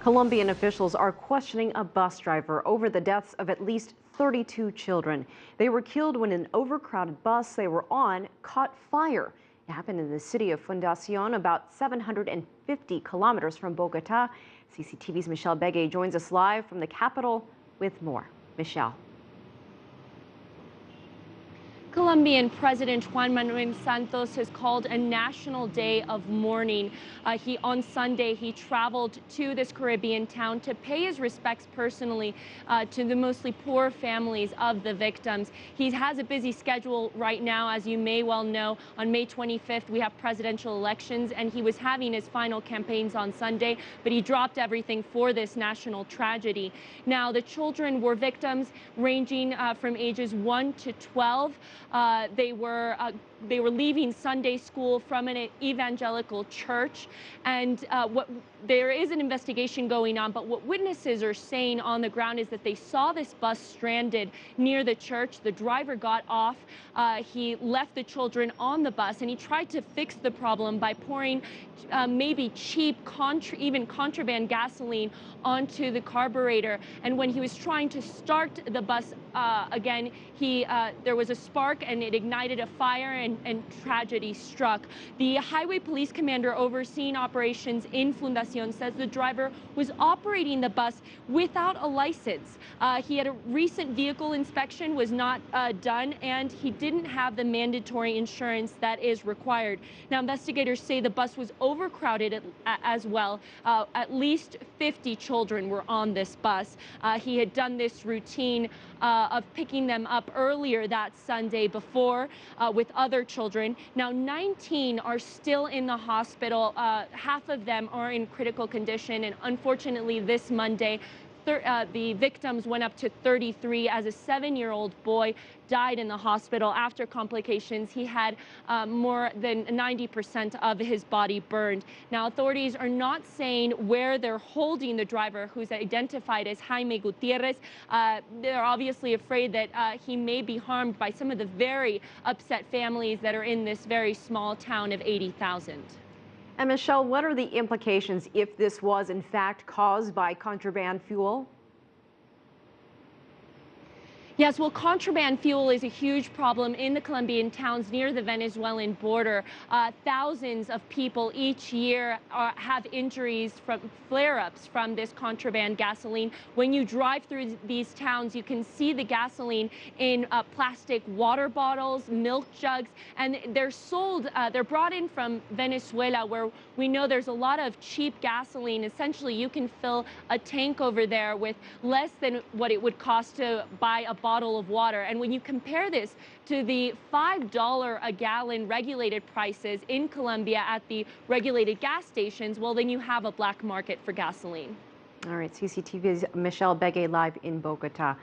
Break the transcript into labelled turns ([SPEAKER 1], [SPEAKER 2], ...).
[SPEAKER 1] Colombian officials are questioning a bus driver over the deaths of at least 32 children. They were killed when an overcrowded bus they were on caught fire. It happened in the city of Fundación, about 750 kilometers from Bogota. CCTV's Michelle Begay joins us live from the capital with more. Michelle.
[SPEAKER 2] Colombian President Juan Manuel Santos has called a national day of mourning. On Sunday, he traveled to this Caribbean town to pay his respects personally to the mostly poor families of the victims. He has a busy schedule right now, as you may well know. On May 25th, we have presidential elections, and he was having his final campaigns on Sunday, but he dropped everything for this national tragedy. Now, the children were victims ranging from ages 1 to 12. They were leaving Sunday school from an evangelical church, and there is an investigation going on, but what witnesses are saying on the ground is that they saw this bus stranded near the church. The driver got off. He left the children on the bus, and he tried to fix the problem by pouring maybe cheap, even contraband gasoline onto the carburetor. And when he was trying to start the bus again, there was a spark, and it ignited a fire, and tragedy struck. The highway police commander overseeing operations in Fundación says the driver was operating the bus without a license. He had a recent vehicle inspection, was not done, and he didn't have the mandatory insurance that is required. Now, investigators say the bus was overcrowded as well. At least 50 children were on this bus. He had done this routine of picking them up earlier that Sunday before with other children. Now, 19 are still in the hospital. Half of them are in critical condition, and unfortunately this Monday, the victims went up to 33 as a 7-year-old boy died in the hospital after complications. He had more than 90% of his body burned. Now, authorities are not saying where they're holding the driver, who's identified as Jaime Gutierrez. They're obviously afraid that he may be harmed by some of the very upset families that are in this very small town of 80,000.
[SPEAKER 1] And Michelle, what are the implications if this was in fact caused by contraband fuel?
[SPEAKER 2] Yes, well, contraband fuel is a huge problem in the Colombian towns near the Venezuelan border. Thousands of people each year have injuries from flare-ups from this contraband gasoline. When you drive through these towns, you can see the gasoline in plastic water bottles, milk jugs, and they're sold, they're brought in from Venezuela, where we know there's a lot of cheap gasoline. Essentially, you can fill a tank over there with less than what it would cost to buy a bottle of water. And when you compare this to the $5 a gallon regulated prices in Colombia at the regulated gas stations, well, then you have a black market for gasoline.
[SPEAKER 1] All right, CCTV's Michelle Begay live in Bogota.